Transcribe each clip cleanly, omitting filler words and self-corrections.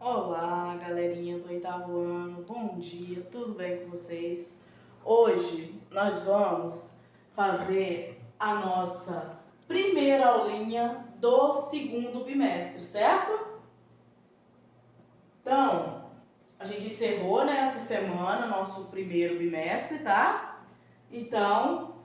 Olá, galerinha do oitavo ano, bom dia, tudo bem com vocês? Hoje nós vamos fazer a nossa primeira aulinha do segundo bimestre, certo? Então, a gente encerrou, né, essa semana nosso primeiro bimestre, tá? Então,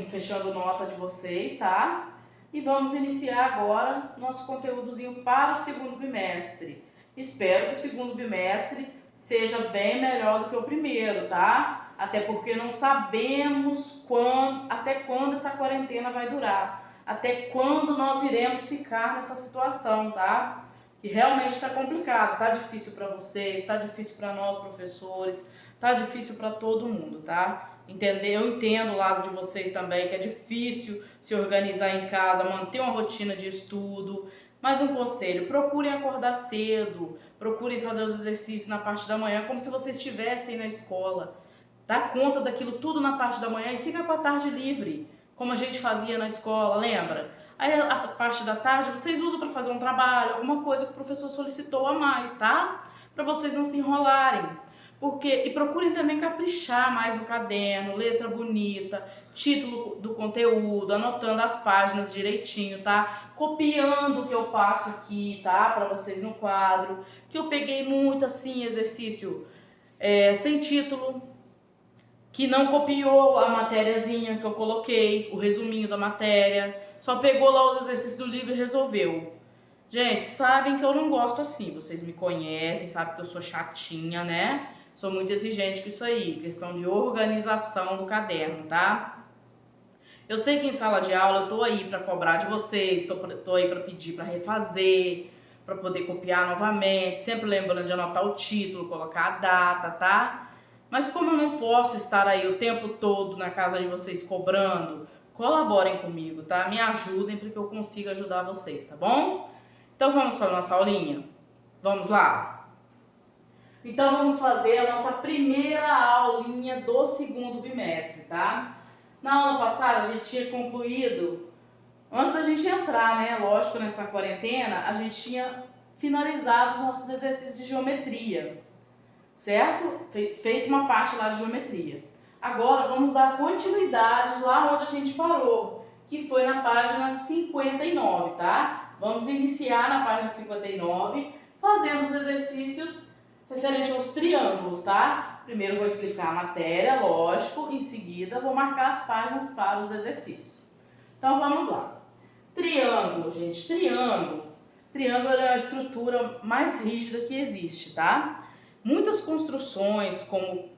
fechando nota de vocês, tá? E vamos iniciar agora nosso conteúdozinho para o segundo bimestre. Espero que o segundo bimestre seja bem melhor do que o primeiro, tá? Até porque não sabemos até quando essa quarentena vai durar. Até quando nós iremos ficar nessa situação, tá? Que realmente está complicado, tá difícil para vocês, tá difícil para nós professores, tá difícil para todo mundo, tá? Eu entendo o lado de vocês também, que é difícil se organizar em casa, manter uma rotina de estudo. Mas um conselho, procurem acordar cedo, procurem fazer os exercícios na parte da manhã, como se vocês estivessem na escola. Dá conta daquilo tudo na parte da manhã e fica com a tarde livre, como a gente fazia na escola, lembra? Aí a parte da tarde vocês usam para fazer um trabalho, alguma coisa que o professor solicitou a mais, tá? Para vocês não se enrolarem. E procurem também caprichar mais no caderno, letra bonita, título do conteúdo, anotando as páginas direitinho, tá? Copiando o que eu passo aqui, tá? Para vocês no quadro. Que eu peguei muito assim, exercício sem título, que não copiou a matériazinha que eu coloquei, o resuminho da matéria, só pegou lá os exercícios do livro e resolveu. Gente, sabem que eu não gosto assim, vocês me conhecem, sabem que eu sou chatinha, né? Sou muito exigente com isso aí, questão de organização do caderno, tá? Eu sei que em sala de aula eu tô aí para cobrar de vocês, tô aí para pedir para refazer, para poder copiar novamente, sempre lembrando de anotar o título, colocar a data, tá? Mas como eu não posso estar aí o tempo todo na casa de vocês cobrando, colaborem comigo, tá? Me ajudem para que eu consiga ajudar vocês, tá bom? Então vamos para a nossa aulinha? Vamos lá? Então vamos fazer a nossa primeira aulinha do segundo bimestre, tá? Na aula passada a gente tinha concluído, antes da gente entrar, né, lógico, nessa quarentena, a gente tinha finalizado os nossos exercícios de geometria, certo? Feito uma parte lá de geometria. Agora vamos dar continuidade lá onde a gente parou, que foi na página 59, tá? Vamos iniciar na página 59, fazendo os exercícios referente aos triângulos, tá? Primeiro vou explicar a matéria, lógico, em seguida vou marcar as páginas para os exercícios. Então vamos lá. Triângulo, gente, triângulo. Triângulo é a estrutura mais rígida que existe, tá? Muitas construções, como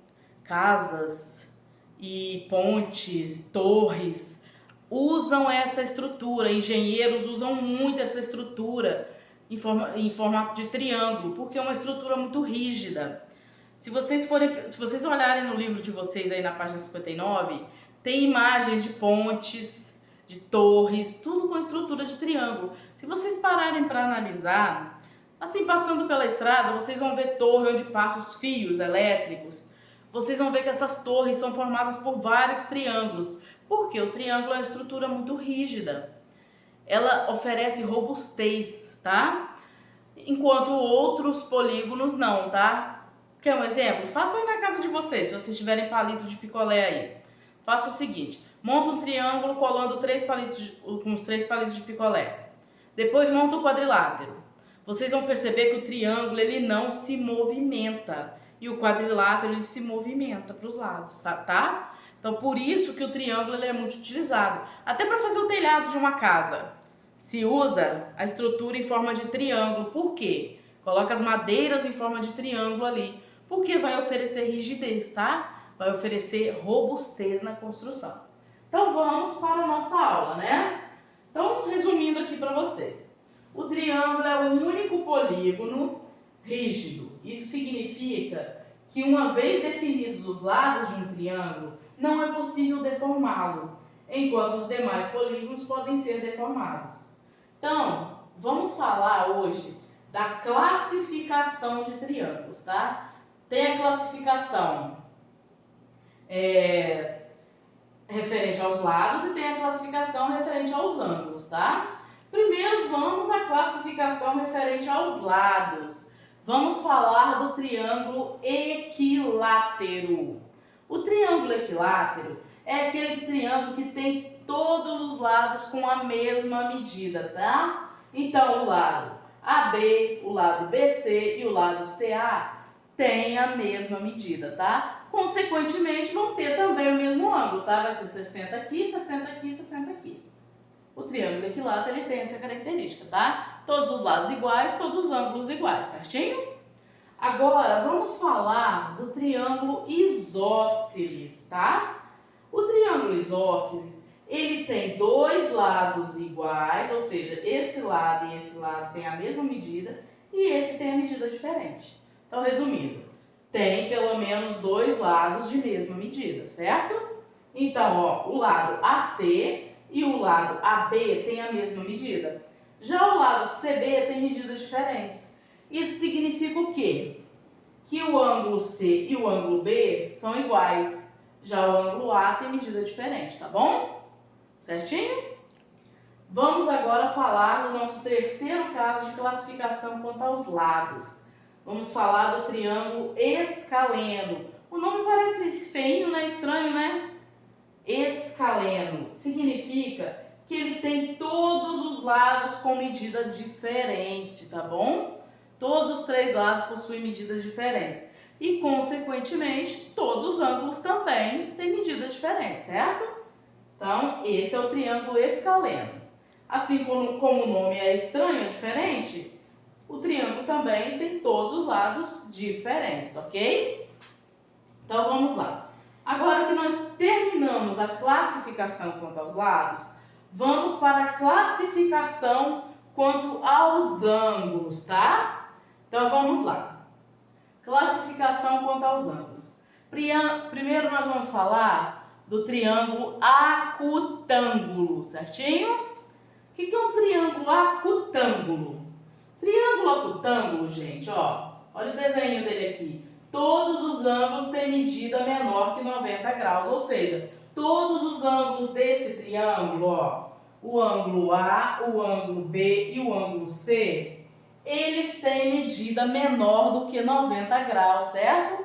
casas e pontes, torres, usam essa estrutura. Engenheiros usam muito essa estrutura em formato de triângulo, porque é uma estrutura muito rígida. Se vocês olharem no livro de vocês aí na página 59, tem imagens de pontes, de torres, tudo com estrutura de triângulo. Se vocês pararem para analisar, assim, passando pela estrada, vocês vão ver torre onde passam os fios elétricos. Vocês vão ver que essas torres são formadas por vários triângulos, porque o triângulo é uma estrutura muito rígida. Ela oferece robustez, tá? Enquanto outros polígonos não, tá? Quer um exemplo? Faça aí na casa de vocês, se vocês tiverem palito de picolé aí. Faça o seguinte, monta um triângulo colando com os 3 palitos de picolé. Depois monta o quadrilátero. Vocês vão perceber que o triângulo ele não se movimenta e o quadrilátero ele se movimenta para os lados, tá? Então por isso que o triângulo ele é muito utilizado. Até para fazer o telhado de uma casa se usa a estrutura em forma de triângulo. Por quê? Coloca as madeiras em forma de triângulo ali, porque vai oferecer rigidez, tá? Vai oferecer robustez na construção. Então vamos para a nossa aula, né? Então, resumindo aqui para vocês. O triângulo é o único polígono rígido. Isso significa que uma vez definidos os lados de um triângulo, não é possível deformá-lo, enquanto os demais polígonos podem ser deformados. Então, vamos falar hoje da classificação de triângulos, tá? Tem a classificação referente aos lados e tem a classificação referente aos ângulos, tá? Primeiro vamos à classificação referente aos lados. Vamos falar do triângulo equilátero. O triângulo equilátero é aquele triângulo que tem todos os lados com a mesma medida, tá? Então, o lado AB, o lado BC e o lado CA têm a mesma medida, tá? Consequentemente, vão ter também o mesmo ângulo, tá? Vai ser 60 aqui, 60 aqui, 60 aqui. O triângulo equilátero ele tem essa característica, tá? Todos os lados iguais, todos os ângulos iguais, certinho? Agora, vamos falar do triângulo isósceles, tá? O triângulo isósceles, ele tem dois lados iguais, ou seja, esse lado e esse lado têm a mesma medida e esse tem a medida diferente. Então, resumindo, tem pelo menos dois lados de mesma medida, certo? Então, ó, o lado AC e o lado AB têm a mesma medida. Já o lado CB tem medidas diferentes. Isso significa o quê? Que o ângulo C e o ângulo B são iguais. Já o ângulo A tem medida diferente, tá bom? Certinho? Vamos agora falar do nosso terceiro caso de classificação quanto aos lados. Vamos falar do triângulo escaleno. O nome parece feio, né? Estranho, né? Escaleno significa que ele tem todos os lados com medida diferente, tá bom? Todos os três lados possuem medidas diferentes. E, consequentemente, todos os ângulos também têm medidas diferentes, certo? Então, esse é o triângulo escaleno. Assim como o nome é estranho, é diferente, o triângulo também tem todos os lados diferentes, ok? Então, vamos lá. Agora que nós terminamos a classificação quanto aos lados, vamos para a classificação quanto aos ângulos, tá? Então, vamos lá. Classificação quanto aos ângulos. Primeiro, nós vamos falar do triângulo acutângulo, certinho? O que é um triângulo acutângulo? Triângulo acutângulo, gente, ó. Olha o desenho dele aqui. Todos os ângulos têm medida menor que 90 graus, ou seja, todos os ângulos desse triângulo, ó, o ângulo A, o ângulo B e o ângulo C, eles têm medida menor do que 90 graus, certo?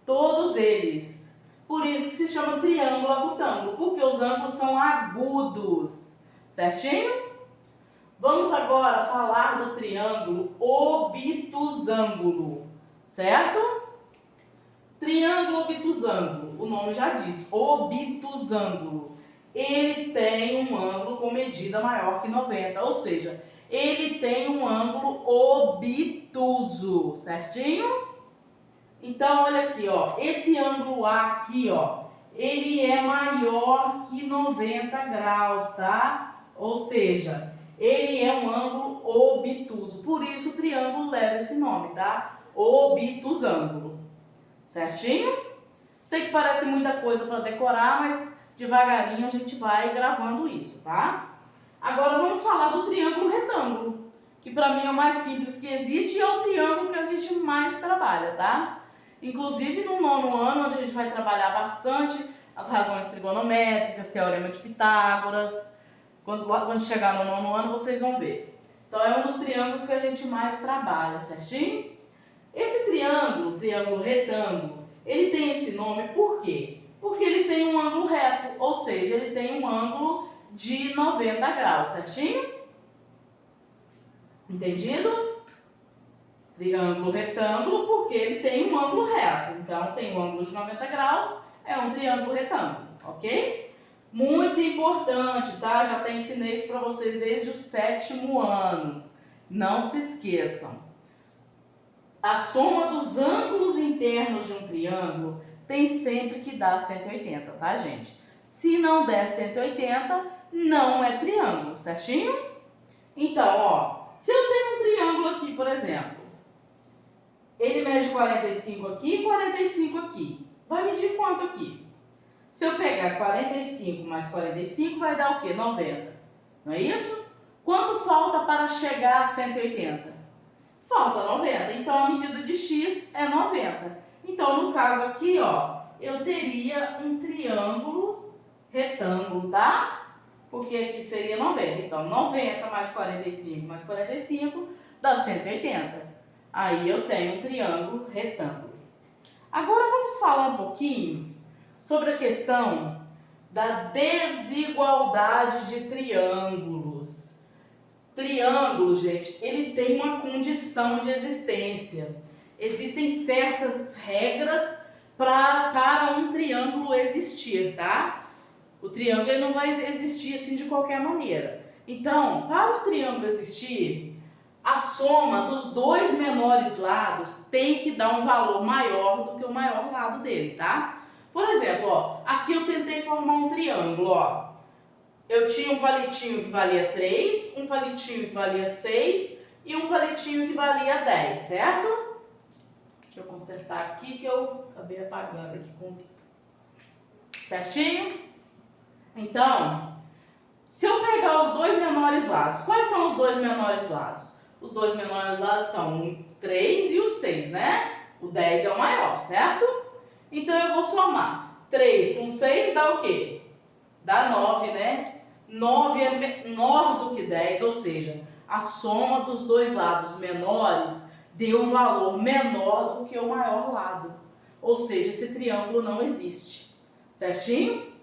Todos eles. Por isso que se chama triângulo acutângulo, porque os ângulos são agudos, certinho? Vamos agora falar do triângulo obtusângulo, certo? Triângulo obtusângulo, o nome já diz, obtusângulo. Ele tem um ângulo com medida maior que 90, ou seja, ele tem um ângulo obtuso, certinho? Então, olha aqui, ó, esse ângulo A aqui, ó, ele é maior que 90 graus, tá? Ou seja, ele é um ângulo obtuso, por isso o triângulo leva esse nome, tá? Obtusângulo, certinho? Sei que parece muita coisa para decorar, mas devagarinho a gente vai gravando isso, tá? Agora vamos falar do triângulo retângulo, que para mim é o mais simples que existe e é o triângulo que a gente mais trabalha, tá? Inclusive no nono ano, onde a gente vai trabalhar bastante as razões trigonométricas, teorema de Pitágoras. Quando chegar no nono ano, vocês vão ver. Então é um dos triângulos que a gente mais trabalha, certinho? Esse triângulo, triângulo retângulo, ele tem esse nome por quê? Porque ele tem um ângulo reto, ou seja, ele tem um ângulo de 90 graus, certinho? Entendido? Triângulo retângulo porque ele tem um ângulo reto. Então, tem um ângulo de 90 graus, é um triângulo retângulo, ok? Muito importante, tá? Já até ensinei isso para vocês desde o 7º ano. Não se esqueçam. A soma dos ângulos internos de um triângulo tem sempre que dar 180, tá, gente? Se não der 180, não é triângulo, certinho? Então, ó, se eu tenho um triângulo aqui, por exemplo, ele mede 45 aqui e 45 aqui. Vai medir quanto aqui? Se eu pegar 45 mais 45, vai dar o quê? 90. Não é isso? Quanto falta para chegar a 180? Falta 90. Então, a medida de x é 90. Então, no caso aqui, ó, eu teria um triângulo retângulo, tá? Porque aqui seria 90. Então, 90 mais 45 dá 180. Aí eu tenho um triângulo retângulo. Agora vamos falar um pouquinho sobre a questão da desigualdade de triângulos. Triângulo, gente, ele tem uma condição de existência. Existem certas regras para um triângulo existir, tá? O triângulo ele não vai existir assim de qualquer maneira. Então, para o triângulo existir, a soma dos dois menores lados tem que dar um valor maior do que o maior lado dele, tá? Por exemplo, ó, aqui eu tentei formar um triângulo, ó. Eu tinha um palitinho que valia 3, um palitinho que valia 6 e um palitinho que valia 10, certo? Deixa eu consertar aqui que eu acabei apagando aqui com o dedo. Certinho? Então, se eu pegar os dois menores lados, quais são os dois menores lados? Os dois menores lados são o 3 e o 6, né? O 10 é o maior, certo? Então eu vou somar. 3 com 6 dá o quê? Dá 9, né? 9 é menor do que 10, ou seja, a soma dos dois lados menores deu um valor menor do que o maior lado. Ou seja, esse triângulo não existe. Certinho?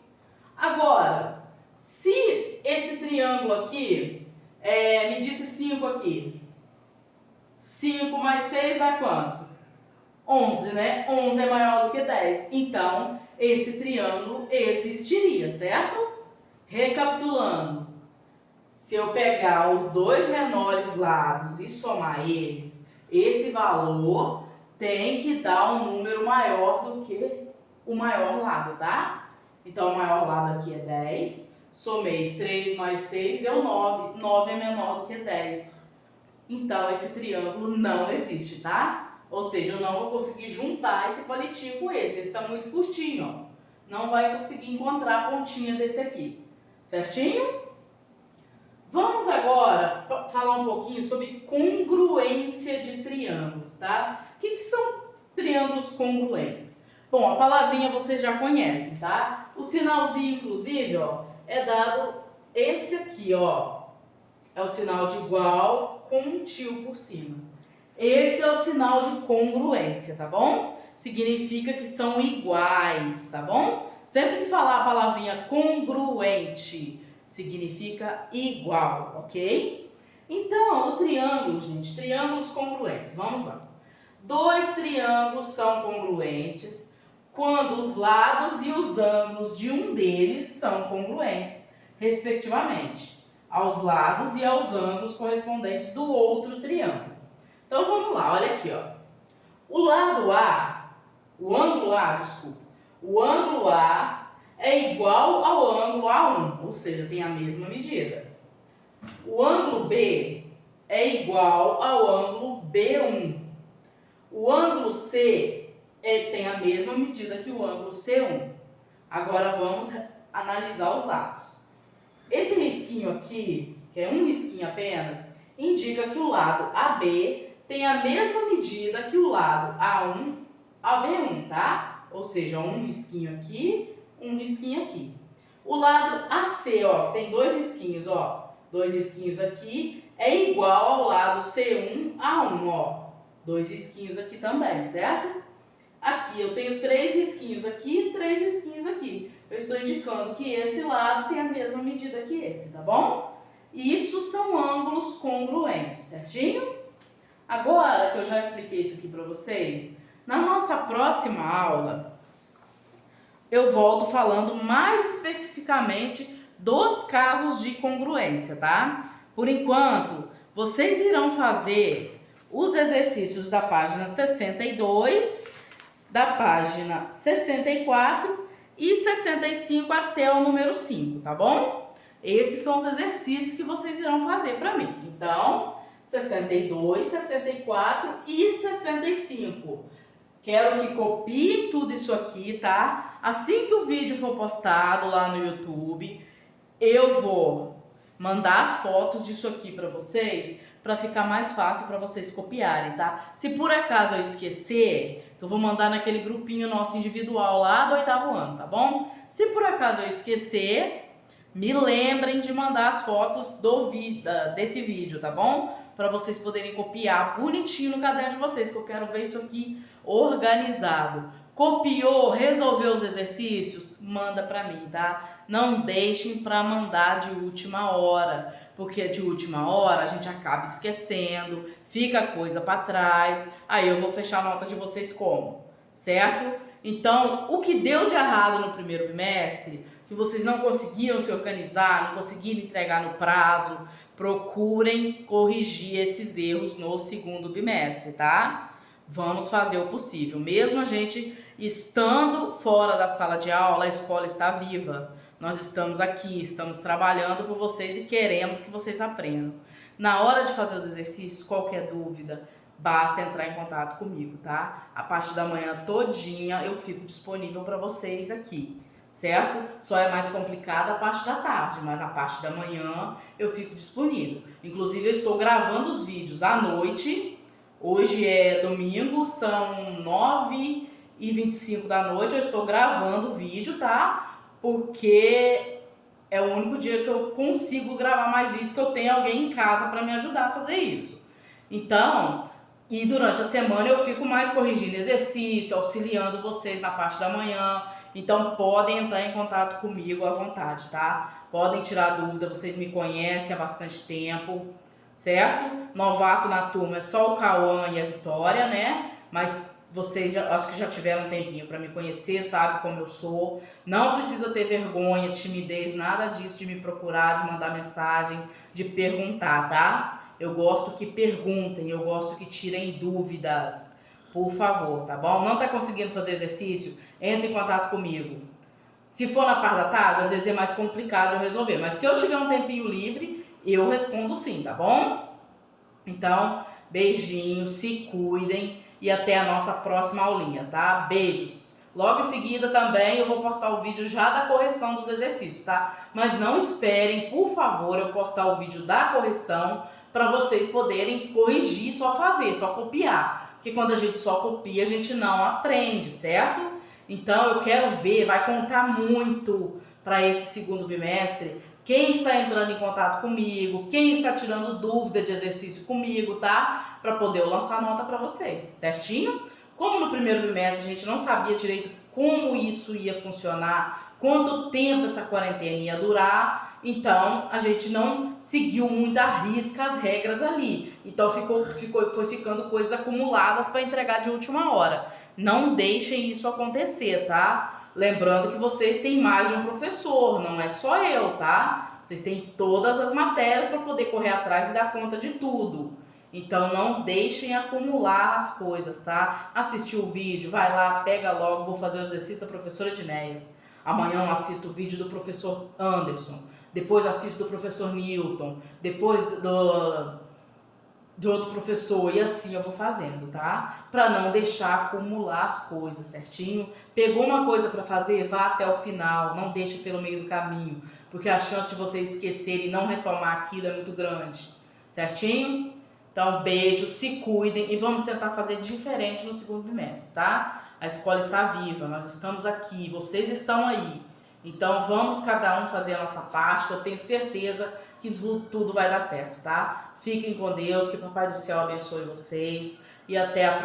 Agora, se esse triângulo aqui, me disse 5 aqui. 5 mais 6 dá quanto? 11, né? 11 é maior do que 10. Então, esse triângulo existiria, certo? Recapitulando. Se eu pegar os dois menores lados e somar eles, esse valor tem que dar um número maior do que o maior lado, tá? Então, o maior lado aqui é 10. Somei 3 mais 6 deu 9. 9 é menor do que 10. Então, esse triângulo não existe, tá? Ou seja, eu não vou conseguir juntar esse palitinho com esse. Esse está muito curtinho, ó. Não vai conseguir encontrar a pontinha desse aqui. Certinho? Vamos agora falar um pouquinho sobre congruência de triângulos, tá? O que são triângulos congruentes? Bom, a palavrinha vocês já conhecem, tá? O sinalzinho, inclusive, ó, é dado esse aqui, ó. É o sinal de igual com um tio por cima. Esse é o sinal de congruência, tá bom? Significa que são iguais, tá bom? Sempre que falar a palavrinha congruente, significa igual, ok? Então, o triângulo, gente, triângulos congruentes, vamos lá. Dois triângulos são congruentes quando os lados e os ângulos de um deles são congruentes, respectivamente, aos lados e aos ângulos correspondentes do outro triângulo. Então, vamos lá, olha aqui, ó. O ângulo A é igual ao ângulo A1, ou seja, tem a mesma medida. O ângulo B é igual ao ângulo B1. O ângulo C tem a mesma medida que o ângulo C1. Agora vamos analisar os lados. Esse risquinho aqui, que é um risquinho apenas, indica que o lado AB tem a mesma medida que o lado A1 ao B1, tá? Ou seja, um risquinho aqui, um risquinho aqui. O lado AC, ó, tem dois risquinhos, ó. Dois risquinhos aqui é igual ao lado C1 A1, ó. Dois risquinhos aqui também, certo? Aqui eu tenho três risquinhos aqui e três risquinhos aqui. Eu estou indicando que esse lado tem a mesma medida que esse, tá bom? Isso são ângulos congruentes, certinho? Agora que eu já expliquei isso aqui para vocês, na nossa próxima aula, eu volto falando mais especificamente dos casos de congruência, tá? Por enquanto, vocês irão fazer os exercícios da página 62, da página 64 e 65 até o número 5, tá bom? Esses são os exercícios que vocês irão fazer para mim. Então, 62, 64 e 65. Quero que copie tudo isso aqui, tá? Assim que o vídeo for postado lá no YouTube, eu vou mandar as fotos disso aqui para vocês, para ficar mais fácil para vocês copiarem, tá? Se por acaso eu esquecer, eu vou mandar naquele grupinho nosso individual lá do 8º ano, tá bom? Se por acaso eu esquecer, me lembrem de mandar as fotos desse vídeo, tá bom? para vocês poderem copiar bonitinho no caderno de vocês, que eu quero ver isso aqui organizado. Copiou, resolveu os exercícios? Manda para mim, tá? Não deixem para mandar de última hora, porque de última hora a gente acaba esquecendo, fica coisa para trás, aí eu vou fechar a nota de vocês como? Certo? Então, o que deu de errado no primeiro bimestre, que vocês não conseguiram se organizar, não conseguiram entregar no prazo, procurem corrigir esses erros no segundo bimestre, tá? Vamos fazer o possível. Mesmo a gente estando fora da sala de aula, a escola está viva. Nós estamos aqui, estamos trabalhando por vocês e queremos que vocês aprendam. Na hora de fazer os exercícios, qualquer dúvida, basta entrar em contato comigo, tá? A parte da manhã todinha eu fico disponível para vocês aqui, certo? Só é mais complicada a parte da tarde, mas a parte da manhã eu fico disponível. Inclusive eu estou gravando os vídeos à noite. Hoje é domingo, são 9h25 da noite, eu estou gravando o vídeo, tá? Porque é o único dia que eu consigo gravar mais vídeos, que eu tenho alguém em casa para me ajudar a fazer isso. Então, e durante a semana eu fico mais corrigindo exercício, auxiliando vocês na parte da manhã. Então podem entrar em contato comigo à vontade, tá? Podem tirar dúvida, vocês me conhecem há bastante tempo, certo? Novato na turma é só o Cauã e a Vitória, né? Mas vocês acho que já tiveram um tempinho para me conhecer, sabe como eu sou. Não precisa ter vergonha, timidez, nada disso de me procurar, de mandar mensagem, de perguntar, tá? Eu gosto que perguntem, eu gosto que tirem dúvidas, por favor, tá bom? Não tá conseguindo fazer exercício? Entre em contato comigo. Se for na parte da tarde, às vezes é mais complicado eu resolver, mas se eu tiver um tempinho livre, eu respondo sim, tá bom? Então, beijinhos, se cuidem e até a nossa próxima aulinha, tá? Beijos. Logo em seguida também eu vou postar o vídeo já da correção dos exercícios, tá? Mas não esperem, por favor, eu postar o vídeo da correção para vocês poderem corrigir, só fazer, só copiar. Porque quando a gente só copia, a gente não aprende, certo? Então eu quero ver, vai contar muito para esse segundo bimestre quem está entrando em contato comigo, quem está tirando dúvida de exercício comigo, tá? Para poder eu lançar nota para vocês, certinho? Como no primeiro bimestre a gente não sabia direito como isso ia funcionar, quanto tempo essa quarentena ia durar, então a gente não seguiu muito à risca as regras ali. Então foi ficando coisas acumuladas para entregar de última hora. Não deixem isso acontecer, tá? Lembrando que vocês têm mais de um professor, não é só eu, tá? Vocês têm todas as matérias para poder correr atrás e dar conta de tudo. Então não deixem acumular as coisas, tá? Assistiu o vídeo, vai lá, pega logo, vou fazer o exercício da professora Ednéias. Amanhã eu assisto o vídeo do professor Anderson, depois assisto do professor Newton, depois do outro professor, e assim eu vou fazendo, tá? Pra não deixar acumular as coisas, certinho? Pegou uma coisa pra fazer, vá até o final, não deixe pelo meio do caminho, porque a chance de você esquecer e não retomar aquilo é muito grande, certinho? Então, beijo, se cuidem e vamos tentar fazer diferente no segundo bimestre, tá? A escola está viva, nós estamos aqui, vocês estão aí. Então, vamos cada um fazer a nossa parte, que eu tenho certeza que tudo vai dar certo, tá? Fiquem com Deus, que o Papai do Céu abençoe vocês e até a próxima.